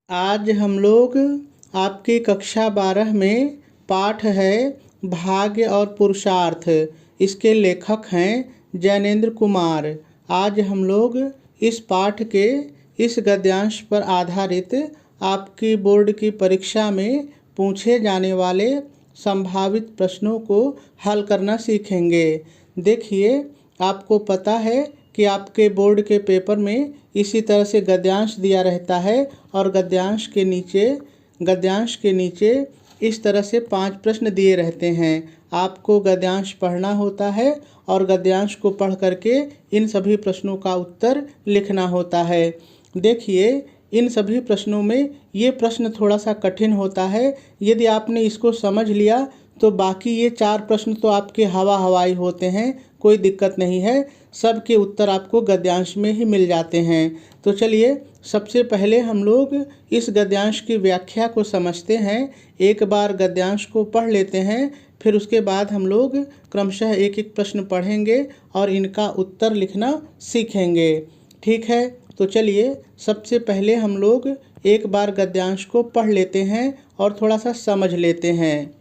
आज हम लोग आपकी कक्षा 12 में पाठ है भाग्य और पुरुषार्थ। इसके लेखक हैं जैनेंद्र कुमार। आज हम लोग इस पाठ के इस गद्यांश पर आधारित आपकी बोर्ड की परीक्षा में पूछे जाने वाले संभावित प्रश्नों को हल करना सीखेंगे। देखिए, आपको पता है कि आपके बोर्ड के पेपर में इसी तरह से गद्यांश दिया रहता है और गद्यांश के नीचे इस तरह से 5 प्रश्न दिए रहते हैं। आपको गद्यांश पढ़ना होता है और गद्यांश को पढ़ करके इन सभी प्रश्नों का उत्तर लिखना होता है। देखिए, इन सभी प्रश्नों में ये प्रश्न थोड़ा सा कठिन होता है। यदि आपने इसको समझ लिया तो बाकी ये 4 प्रश्न तो आपके हवाई होते हैं, कोई दिक्कत नहीं है। सबके उत्तर आपको गद्यांश में ही मिल जाते हैं। तो चलिए, सबसे पहले हम लोग इस गद्यांश की व्याख्या को समझते हैं। एक बार गद्यांश को पढ़ लेते हैं, फिर उसके बाद हम लोग क्रमशः एक एक प्रश्न पढ़ेंगे और इनका उत्तर लिखना सीखेंगे। ठीक है, तो चलिए सबसे पहले हम लोग एक बार गद्यांश को पढ़ लेते हैं और थोड़ा सा समझ लेते हैं।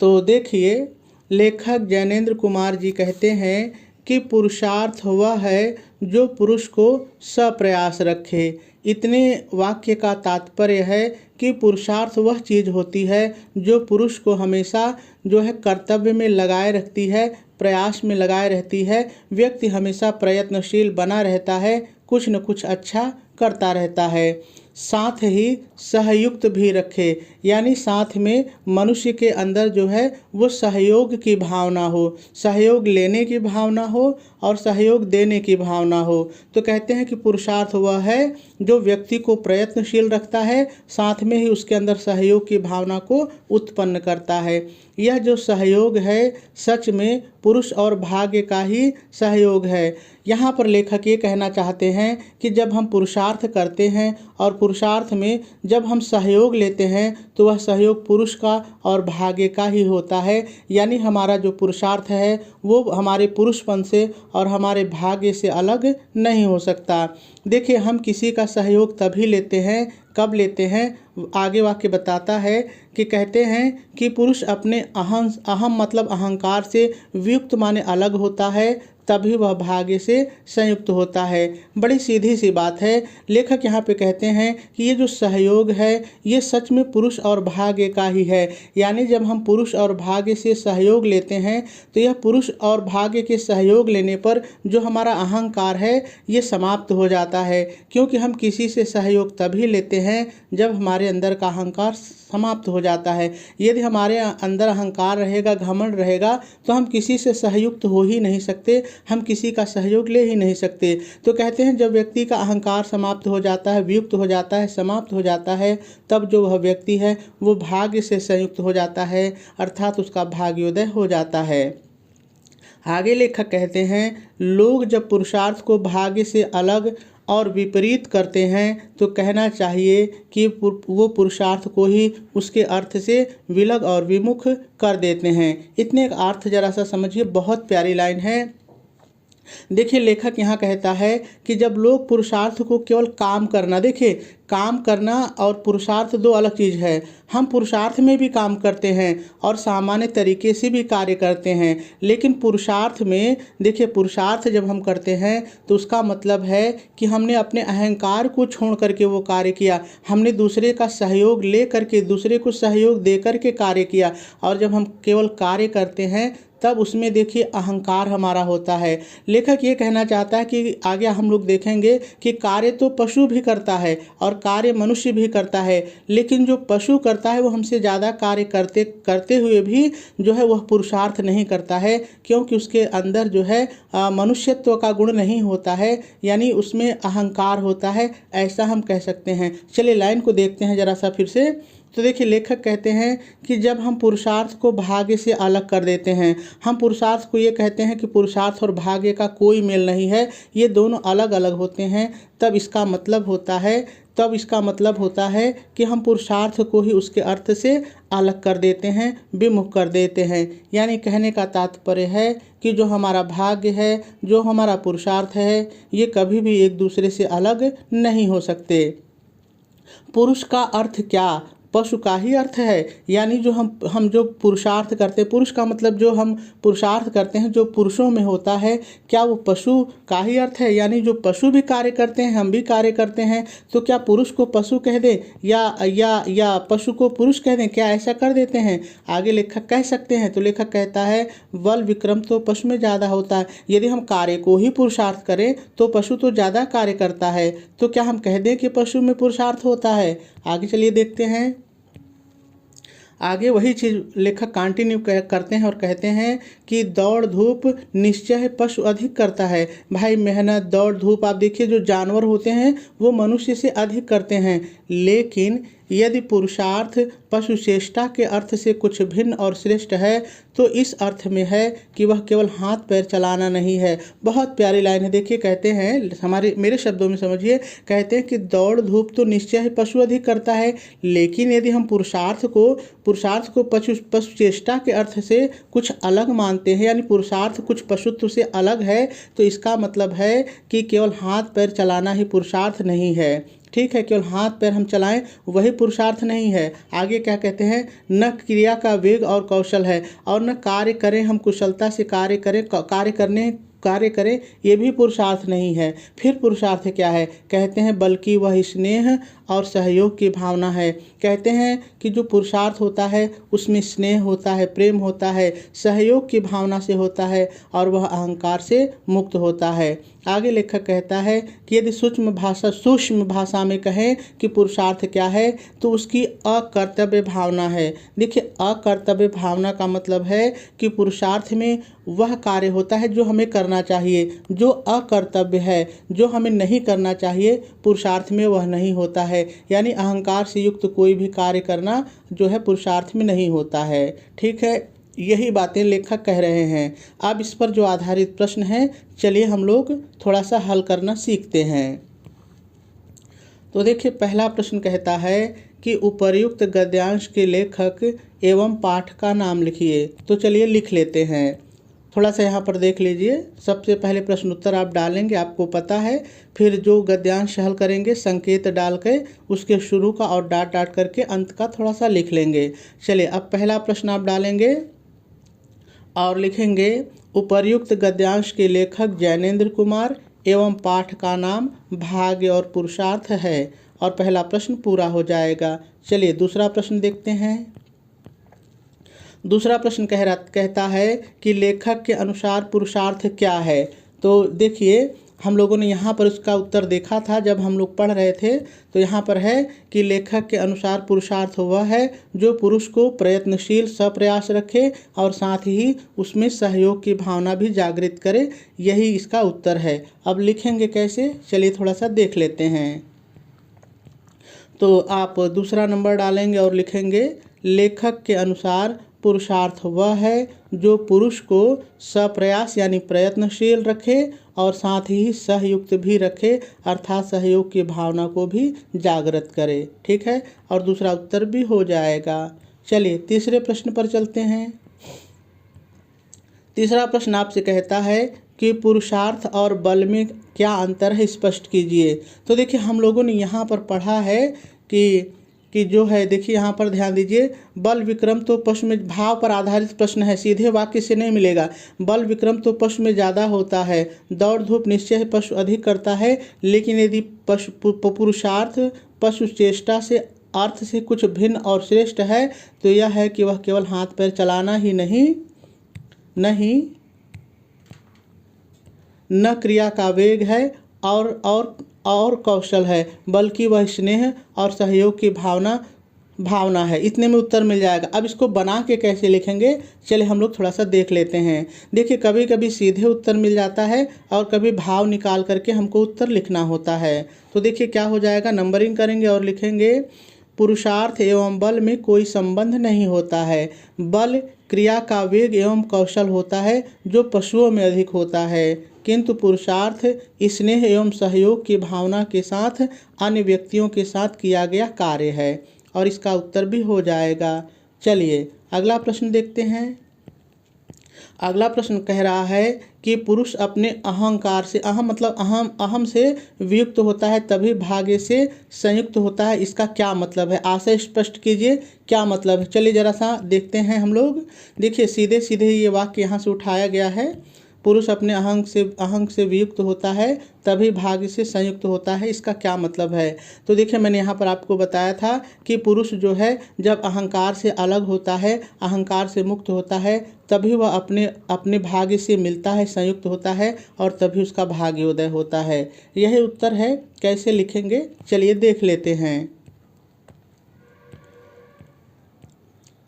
तो देखिए, लेखक जैनेंद्र कुमार जी कहते हैं कि पुरुषार्थ वह है जो पुरुष को सप्रयास रखे। इतने वाक्य का तात्पर्य है कि पुरुषार्थ वह चीज़ होती है जो पुरुष को हमेशा जो है कर्तव्य में लगाए रखती है, प्रयास में लगाए रहती है। व्यक्ति हमेशा प्रयत्नशील बना रहता है, कुछ न कुछ अच्छा करता रहता है। साथ ही सहयुक्त भी रखे, यानी साथ में मनुष्य के अंदर जो है वो सहयोग की भावना हो, सहयोग लेने की भावना हो और सहयोग देने की भावना हो। तो कहते हैं कि पुरुषार्थ वह है जो व्यक्ति को प्रयत्नशील रखता है, साथ में ही उसके अंदर सहयोग की भावना को उत्पन्न करता है। यह जो सहयोग है सच में पुरुष और भाग्य का ही सहयोग है। यहाँ पर लेखक ये कहना चाहते हैं कि जब हम पुरुषार्थ करते हैं और पुरुषार्थ में जब हम सहयोग लेते हैं तो वह सहयोग पुरुष का और भाग्य का ही होता है। यानी हमारा जो पुरुषार्थ है वो हमारे पुरुषपन से और हमारे भाग्य से अलग नहीं हो सकता। देखिए, हम किसी का सहयोग तभी लेते हैं, कब लेते हैं, आगे वाक्य बताता है कि कहते हैं कि पुरुष अपने अहम मतलब अहंकार से वियुक्त माने अलग होता है, तभी वह भाग्य से संयुक्त होता है। बड़ी सीधी सी बात है। लेखक यहाँ पे कहते हैं कि ये जो सहयोग है ये सच में पुरुष और भाग्य का ही है। यानी जब हम पुरुष और भाग्य से सहयोग लेते हैं तो यह पुरुष और भाग्य के सहयोग लेने पर जो हमारा अहंकार है ये समाप्त हो जाता है। क्योंकि हम किसी से सहयोग तभी लेते हैं जब हमारे अंदर का अहंकार समाप्त हो जाता है। यदि हमारे अंदर अहंकार रहेगा, घमंड रहेगा, तो हम किसी से सहयुक्त हो ही नहीं सकते, हम किसी का सहयोग ले ही नहीं सकते। तो कहते हैं जब व्यक्ति का अहंकार समाप्त हो जाता है, वियुक्त हो जाता है, समाप्त हो जाता है, तब जो वह व्यक्ति है वो भाग्य से संयुक्त हो जाता है, अर्थात उसका भाग्योदय हो जाता है। आगे लेखक कहते हैं, लोग जब पुरुषार्थ को भाग्य से अलग और विपरीत करते हैं तो कहना चाहिए कि वो पुरुषार्थ को ही उसके अर्थ से विलग और विमुख कर देते हैं। इतने का अर्थ जरा सा समझिए, बहुत प्यारी लाइन है। देखिए, लेखक यहाँ कहता है कि जब लोग पुरुषार्थ को केवल काम करना, देखिए काम करना और पुरुषार्थ दो अलग चीज़ है। हम पुरुषार्थ में भी काम करते हैं और सामान्य तरीके से भी कार्य करते हैं, लेकिन पुरुषार्थ में देखिए, पुरुषार्थ जब हम करते हैं तो उसका मतलब है कि हमने अपने अहंकार को छोड़ करके वो कार्य किया, हमने दूसरे का सहयोग ले करके, दूसरे को सहयोग दे करके कार्य किया। और जब हम केवल कार्य करते हैं तब उसमें देखिए अहंकार हमारा होता है। लेखक ये कहना चाहता है कि आगे हम लोग देखेंगे कि कार्य तो पशु भी करता है और कार्य मनुष्य भी करता है, लेकिन जो पशु करता है वो हमसे ज़्यादा कार्य करते हुए भी जो है वह पुरुषार्थ नहीं करता है, क्योंकि उसके अंदर जो है मनुष्यत्व का गुण नहीं होता है, यानी उसमें अहंकार होता है, ऐसा हम कह सकते हैं। चलिए लाइन को देखते हैं ज़रा सा फिर से। तो देखिए, लेखक कहते हैं कि जब हम पुरुषार्थ को भाग्य से अलग कर देते हैं, हम पुरुषार्थ को ये कहते हैं कि पुरुषार्थ और भाग्य का कोई मेल नहीं है, ये दोनों अलग अलग होते हैं, तब इसका मतलब होता है कि हम पुरुषार्थ को ही उसके अर्थ से अलग कर देते हैं, विमुख कर देते हैं। यानी कहने का तात्पर्य है कि जो हमारा भाग्य है, जो हमारा पुरुषार्थ है, ये कभी भी एक दूसरे से अलग नहीं हो सकते। पुरुष का अर्थ क्या? पशु का ही अर्थ है। यानी जो हम जो पुरुषार्थ करते हैं, पुरुष का मतलब जो हम पुरुषार्थ करते हैं जो पुरुषों में होता है, क्या वो पशु का ही अर्थ है? यानी जो पशु भी कार्य करते हैं, हम भी कार्य करते हैं, तो क्या पुरुष को पशु कह दें या पशु को पुरुष कह दें? क्या ऐसा कर देते हैं? आगे लेखक कह सकते हैं। तो लेखक कहता है बल विक्रम तो पशु में ज़्यादा होता है। यदि हम कार्य को ही पुरुषार्थ करें तो पशु तो ज़्यादा कार्य करता है, तो क्या हम कह दें कि पशु में पुरुषार्थ होता है? आगे चलिए देखते हैं। आगे वही चीज़ लेखक कंटिन्यू करते हैं और कहते हैं कि दौड़ धूप निश्चय पशु अधिक करता है। भाई मेहनत दौड़ धूप आप देखिए जो जानवर होते हैं वो मनुष्य से अधिक करते हैं, लेकिन यदि पुरुषार्थ पशु चेष्टा के अर्थ से कुछ भिन्न और श्रेष्ठ है तो इस अर्थ में है कि वह केवल हाथ पैर चलाना नहीं है। बहुत प्यारी लाइन है, देखिए कहते हैं, मेरे शब्दों में समझिए, कहते हैं कि दौड़ धूप तो निश्चय ही पशु अधिक करता है, लेकिन यदि हम पुरुषार्थ को पशु चेष्टा के अर्थ से कुछ अलग मानते हैं, यानी पुरुषार्थ कुछ पशुत्व से अलग है, तो इसका मतलब है कि केवल हाथ पैर चलाना ही पुरुषार्थ नहीं है। ठीक है, केवल हाथ पैर हम चलाएं वही पुरुषार्थ नहीं है। आगे क्या कहते हैं, न क्रिया का वेग और कौशल है, और न कार्य करें हम कुशलता से कार्य करें ये भी पुरुषार्थ नहीं है। फिर पुरुषार्थ क्या है? कहते हैं बल्कि वह स्नेह और सहयोग की भावना है। कहते हैं कि जो पुरुषार्थ होता है उसमें स्नेह होता है, प्रेम होता है, सहयोग की भावना से होता है, और वह अहंकार से मुक्त होता है। आगे लेखक कहता है कि यदि सूक्ष्म भाषा में कहें कि पुरुषार्थ क्या है, तो उसकी अकर्तव्य भावना है। देखिए, अकर्तव्य भावना का मतलब है कि पुरुषार्थ में वह कार्य होता है जो हमें करना चाहिए, जो अकर्तव्य है, जो हमें नहीं करना चाहिए, पुरुषार्थ में वह नहीं होता है। यानी अहंकार से युक्त कोई भी कार्य करना जो है पुरुषार्थ में नहीं होता है। ठीक है, यही बातें लेखक कह रहे हैं। अब इस पर जो आधारित प्रश्न है, चलिए हम लोग थोड़ा सा हल करना सीखते हैं। तो देखिए, पहला प्रश्न कहता है कि उपर्युक्त गद्यांश के लेखक एवं पाठ का नाम लिखिए। तो चलिए लिख लेते हैं। थोड़ा सा यहाँ पर देख लीजिए। सबसे पहले प्रश्न उत्तर आप डालेंगे, आपको पता है, फिर जो गद्यांश हल करेंगे संकेत डाल के उसके शुरू का और डाट डाट करके अंत का थोड़ा सा लिख लेंगे। चलिए, अब पहला प्रश्न आप डालेंगे और लिखेंगे उपर्युक्त गद्यांश के लेखक जैनेन्द्र कुमार एवं पाठ का नाम भाग्य और पुरुषार्थ है, और पहला प्रश्न पूरा हो जाएगा। चलिए दूसरा प्रश्न देखते हैं। दूसरा प्रश्न कहता है कि लेखक के अनुसार पुरुषार्थ क्या है। तो देखिए, हम लोगों ने यहाँ पर उसका उत्तर देखा था जब हम लोग पढ़ रहे थे। तो यहाँ पर है कि लेखक के अनुसार पुरुषार्थ वह है जो पुरुष को प्रयत्नशील सप्रयास रखे और साथ ही उसमें सहयोग की भावना भी जागृत करे। यही इसका उत्तर है। अब लिखेंगे कैसे, चलिए थोड़ा सा देख लेते हैं। तो आप दूसरा नंबर डालेंगे और लिखेंगे लेखक के अनुसार पुरुषार्थ वह है जो पुरुष को सप्रयास यानी प्रयत्नशील रखे और साथ ही सहयुक्त भी रखे, अर्थात सहयोग की भावना को भी जागृत करे। ठीक है, और दूसरा उत्तर भी हो जाएगा। चलिए तीसरे प्रश्न पर चलते हैं। तीसरा प्रश्न आपसे कहता है कि पुरुषार्थ और बल में क्या अंतर है, स्पष्ट कीजिए। तो देखिए, हम लोगों ने यहाँ पर पढ़ा है कि जो है, देखिए यहाँ पर ध्यान दीजिए, बल विक्रम तो पशु में, भाव पर आधारित प्रश्न है, सीधे वाक्य से नहीं मिलेगा। बल विक्रम तो पशु में ज़्यादा होता है, दौड़ धूप निश्चय पशु अधिक करता है, लेकिन यदि पुरुषार्थ पशु चेष्टा से अर्थ से कुछ भिन्न और श्रेष्ठ है तो यह है कि वह केवल हाथ पैर चलाना ही नहीं न क्रिया का वेग है और कौशल है, बल्कि वह स्नेह और सहयोग की भावना है। इतने में उत्तर मिल जाएगा। अब इसको बना के कैसे लिखेंगे, चलिए हम लोग थोड़ा सा देख लेते हैं। देखिए, कभी कभी सीधे उत्तर मिल जाता है और कभी भाव निकाल करके हमको उत्तर लिखना होता है। तो देखिए क्या हो जाएगा, नंबरिंग करेंगे और लिखेंगे पुरुषार्थ एवं बल में कोई संबंध नहीं होता है। बल क्रिया का वेग एवं कौशल होता है जो पशुओं में अधिक होता है, किंतु पुरुषार्थ स्नेह एवं सहयोग की भावना के साथ अन्य व्यक्तियों के साथ किया गया कार्य है, और इसका उत्तर भी हो जाएगा। चलिए अगला प्रश्न देखते हैं। अगला प्रश्न कह रहा है कि पुरुष अपने अहंकार से, अहम मतलब अहम से वियुक्त होता है तभी भाग्य से संयुक्त होता है, इसका क्या मतलब है? आशय स्पष्ट कीजिए, क्या मतलब है? चलिए जरा सा देखते हैं हम लोग। देखिए सीधे सीधे ये वाक्य यहाँ से उठाया गया है, पुरुष अपने अहंग से वियुक्त होता है तभी भाग्य से संयुक्त होता है, इसका क्या मतलब है? तो देखिए मैंने यहाँ पर आपको बताया था कि पुरुष जो है जब अहंकार से अलग होता है, अहंकार से मुक्त होता है, तभी वह अपने भाग्य से मिलता है, संयुक्त होता है और तभी उसका भाग्योदय होता है। यही उत्तर है। कैसे लिखेंगे चलिए देख लेते हैं।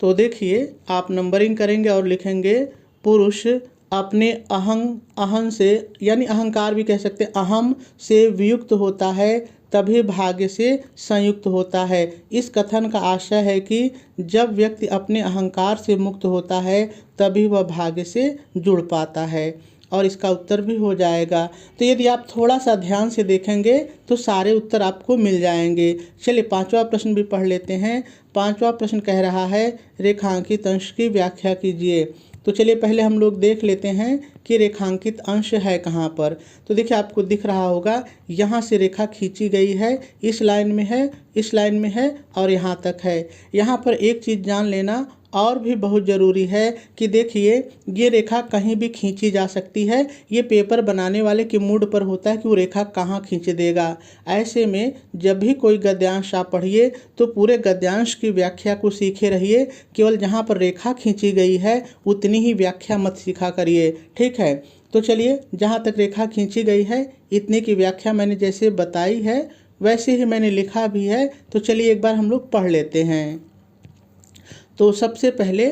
तो देखिए आप नंबरिंग करेंगे और लिखेंगे पुरुष अपने अहं से, यानी अहंकार भी कह सकते हैं, अहम से वियुक्त होता है तभी भाग्य से संयुक्त होता है। इस कथन का आशय है कि जब व्यक्ति अपने अहंकार से मुक्त होता है तभी वह भाग्य से जुड़ पाता है, और इसका उत्तर भी हो जाएगा। तो यदि आप थोड़ा सा ध्यान से देखेंगे तो सारे उत्तर आपको मिल जाएंगे। चलिए पांचवा प्रश्न भी पढ़ लेते हैं। पांचवा प्रश्न कह रहा है रेखांकित अंश की व्याख्या कीजिए। तो चलिए पहले हम लोग देख लेते हैं कि रेखांकित अंश है कहाँ पर। तो देखिए आपको दिख रहा होगा, यहाँ से रेखा खींची गई है, इस लाइन में है, इस लाइन में है और यहाँ तक है। यहाँ पर एक चीज़ जान लेना और भी बहुत ज़रूरी है कि देखिए ये रेखा कहीं भी खींची जा सकती है। ये पेपर बनाने वाले के मूड पर होता है कि वो रेखा कहाँ खींच देगा। ऐसे में जब भी कोई गद्यांश आप पढ़िए तो पूरे गद्यांश की व्याख्या को सीखे रहिए, केवल जहाँ पर रेखा खींची गई है उतनी ही व्याख्या मत सीखा करिए, ठीक है। तो चलिए जहाँ तक रेखा खींची गई है इतने की व्याख्या मैंने जैसे बताई है वैसे ही मैंने लिखा भी है। तो चलिए एक बार हम लोग पढ़ लेते हैं। तो सबसे पहले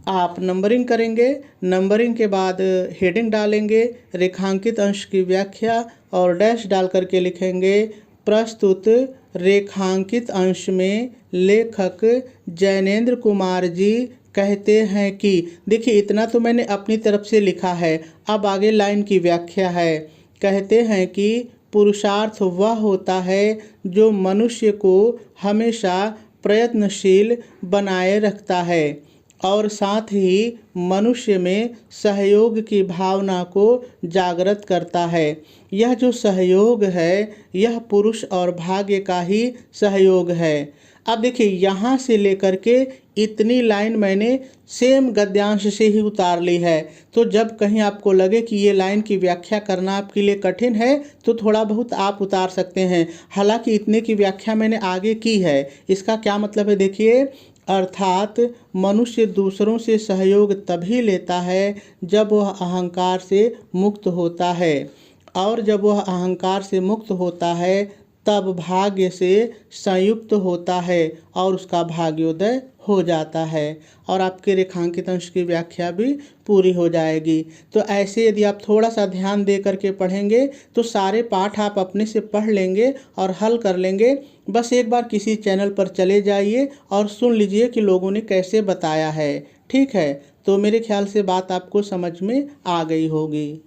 आप नंबरिंग करेंगे, नंबरिंग के बाद हेडिंग डालेंगे, रेखांकित अंश की व्याख्या और डैश डाल करके लिखेंगे प्रस्तुत रेखांकित अंश में लेखक जैनेंद्र कुमार जी कहते हैं कि, देखिए इतना तो मैंने अपनी तरफ से लिखा है, अब आगे लाइन की व्याख्या है। कहते हैं कि पुरुषार्थ वह होता है जो मनुष्य को हमेशा प्रयत्नशील बनाए रखता है और साथ ही मनुष्य में सहयोग की भावना को जागृत करता है। यह जो सहयोग है यह पुरुष और भाग्य का ही सहयोग है। अब देखिए यहाँ से लेकर के इतनी लाइन मैंने सेम गद्यांश से ही उतार ली है। तो जब कहीं आपको लगे कि ये लाइन की व्याख्या करना आपके लिए कठिन है तो थोड़ा बहुत आप उतार सकते हैं। हालांकि इतने की व्याख्या मैंने आगे की है। इसका क्या मतलब है देखिए, अर्थात मनुष्य दूसरों से सहयोग तभी लेता है जब वह अहंकार से मुक्त होता है, और जब वह अहंकार से मुक्त होता है तब भाग्य से संयुक्त होता है और उसका भाग्योदय हो जाता है और आपके रेखांकित अंश की व्याख्या भी पूरी हो जाएगी। तो ऐसे यदि आप थोड़ा सा ध्यान दे करके पढ़ेंगे तो सारे पाठ आप अपने से पढ़ लेंगे और हल कर लेंगे। बस एक बार किसी चैनल पर चले जाइए और सुन लीजिए कि लोगों ने कैसे बताया है, ठीक है। तो मेरे ख्याल से बात आपको समझ में आ गई होगी।